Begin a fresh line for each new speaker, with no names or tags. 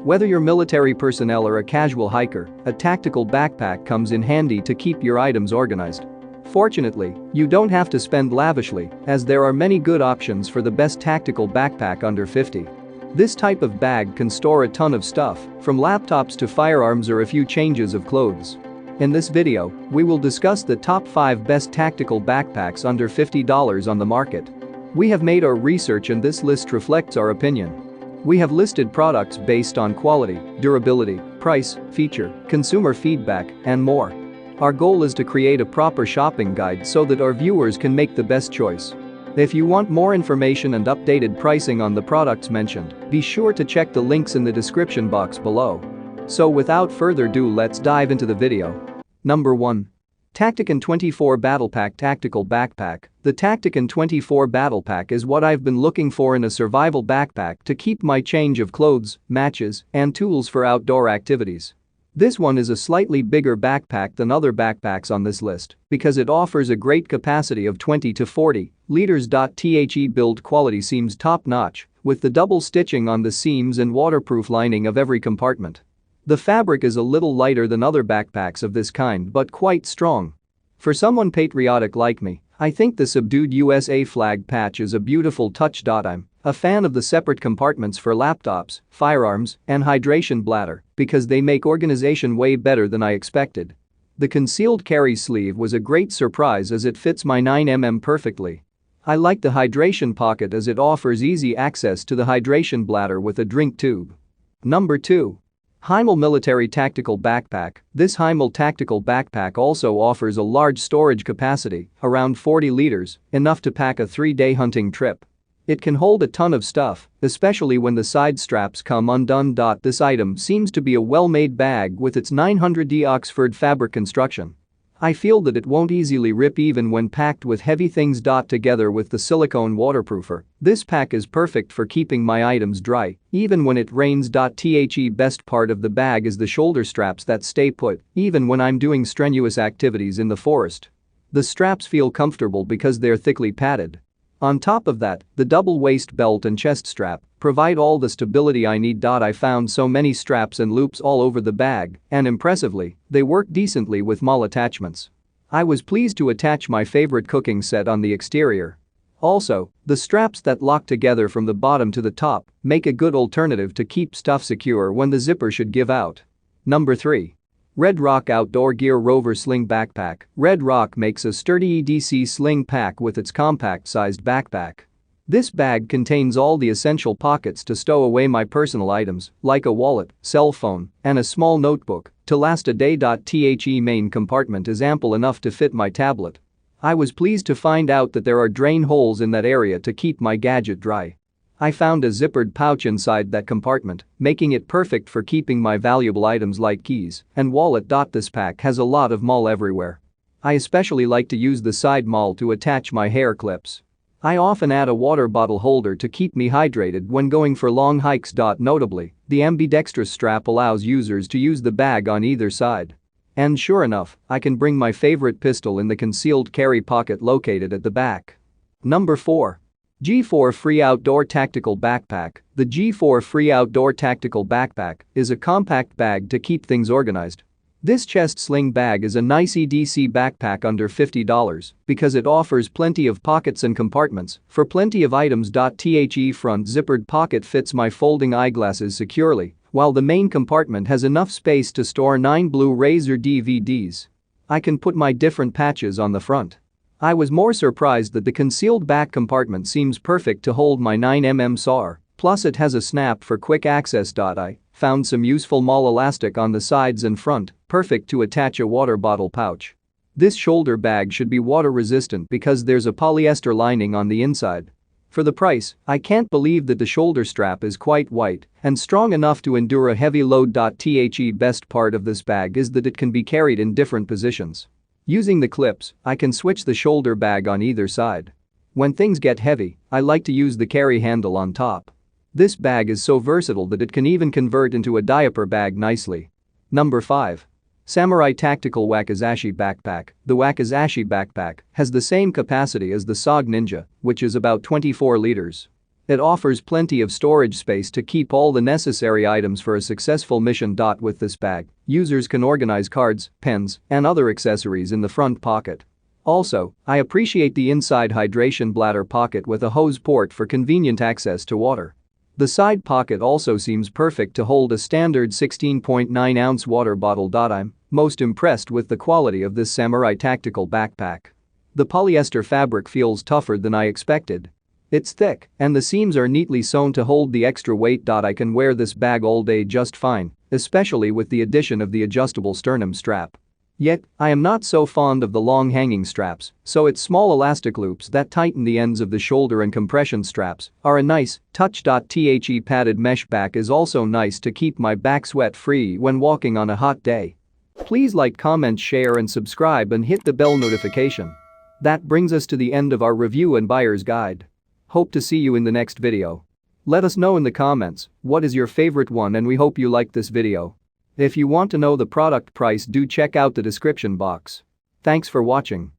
Whether you're military personnel or a casual hiker, a tactical backpack comes in handy to keep your items organized. Fortunately, you don't have to spend lavishly, as there are many good options for the best tactical backpack under 50. This type of bag can store a ton of stuff, from laptops to firearms or a few changes of clothes. In this video, we will discuss the top 5 best tactical backpacks under $50 on the market. We have made our research and this list reflects our opinion. We have listed products based on quality, durability, price, feature, consumer feedback, and more. Our goal is to create a proper shopping guide so that our viewers can make the best choice. If you want more information and updated pricing on the products mentioned, be sure to check the links in the description box below. So without further ado, let's dive into the video. Number 1. Tactican 24 Battle Pack Tactical Backpack. The Tactican 24 Battle Pack is what I've been looking for in a survival backpack to keep my change of clothes, matches, and tools for outdoor activities. This one is a slightly bigger backpack than other backpacks on this list because it offers a great capacity of 20 to 40 liters. The build quality seems top-notch, with the double stitching on the seams and waterproof lining of every compartment. The fabric is a little lighter than other backpacks of this kind but quite strong. For someone patriotic like me, I think the subdued USA flag patch is a beautiful touch. I'm a fan of the separate compartments for laptops, firearms, and hydration bladder because they make organization way better than I expected. The concealed carry sleeve was a great surprise as it fits my 9mm perfectly. I like the hydration pocket as it offers easy access to the hydration bladder with a drink tube. Number 2. Heimel Military Tactical Backpack. This Heimel Tactical Backpack also offers a large storage capacity, around 40 liters, enough to pack a 3-day hunting trip. It can hold a ton of stuff, especially when the side straps come undone. This item seems to be a well-made bag with its 900D Oxford fabric construction. I feel that it won't easily rip even when packed with heavy things. Together with the silicone waterproofer, this pack is perfect for keeping my items dry, even when it rains. The best part of the bag is the shoulder straps that stay put, even when I'm doing strenuous activities in the forest. The straps feel comfortable because they're thickly padded. On top of that, the double waist belt and chest strap provide all the stability I need. I found so many straps and loops all over the bag, and impressively, they work decently with mall attachments. I was pleased to attach my favorite cooking set on the exterior. Also, the straps that lock together from the bottom to the top make a good alternative to keep stuff secure when the zipper should give out. Number 3. Red Rock Outdoor Gear Rover Sling Backpack. Red Rock makes a sturdy EDC sling pack with its compact-sized backpack. This bag contains all the essential pockets to stow away my personal items, like a wallet, cell phone, and a small notebook, to last a day. The main compartment is ample enough to fit my tablet. I was pleased to find out that there are drain holes in that area to keep my gadget dry. I found a zippered pouch inside that compartment, making it perfect for keeping my valuable items like keys and wallet. This pack has a lot of maul everywhere. I especially like to use the side maul to attach my hair clips. I often add a water bottle holder to keep me hydrated when going for long hikes. Notably, the ambidextrous strap allows users to use the bag on either side. And sure enough, I can bring my favorite pistol in the concealed carry pocket located at the back. Number 4. G4 Free Outdoor Tactical Backpack. The G4 Free Outdoor Tactical Backpack is a compact bag to keep things organized. This chest sling bag is a nice EDC backpack under $50 because it offers plenty of pockets and compartments for plenty of items. The front zippered pocket fits my folding eyeglasses securely, while the main compartment has enough space to store 9 Blu-rays or DVDs. I can put my different patches on the front. I was more surprised that the concealed back compartment seems perfect to hold my 9mm SAR, plus it has a snap for quick access. I found some useful mall elastic on the sides and front, perfect to attach a water bottle pouch. This shoulder bag should be water resistant because there's a polyester lining on the inside. For the price, I can't believe that the shoulder strap is quite white and strong enough to endure a heavy load. The best part of this bag is that it can be carried in different positions. Using the clips, I can switch the shoulder bag on either side. When things get heavy, I like to use the carry handle on top. This bag is so versatile that it can even convert into a diaper bag nicely. Number 5. Samurai Tactical Wakizashi Backpack. The Wakizashi backpack has the same capacity as the SOG Ninja, which is about 24 liters. It offers plenty of storage space to keep all the necessary items for a successful mission. With this bag, users can organize cards, pens, and other accessories in the front pocket. Also, I appreciate the inside hydration bladder pocket with a hose port for convenient access to water. The side pocket also seems perfect to hold a standard 16.9-ounce water bottle. I'm most impressed with the quality of this samurai tactical backpack. The polyester fabric feels tougher than I expected. It's thick, and the seams are neatly sewn to hold the extra weight. I can wear this bag all day just fine, especially with the addition of the adjustable sternum strap. Yet, I am not so fond of the long hanging straps, so its small elastic loops that tighten the ends of the shoulder and compression straps are a nice touch. The padded mesh back is also nice to keep my back sweat free when walking on a hot day. Please like, comment, share and subscribe and hit the bell notification. That brings us to the end of our review and buyer's guide. Hope to see you in the next video. Let us know in the comments what is your favorite one, and we hope you liked this video. If you want to know the product price, do check out the description box. Thanks for watching.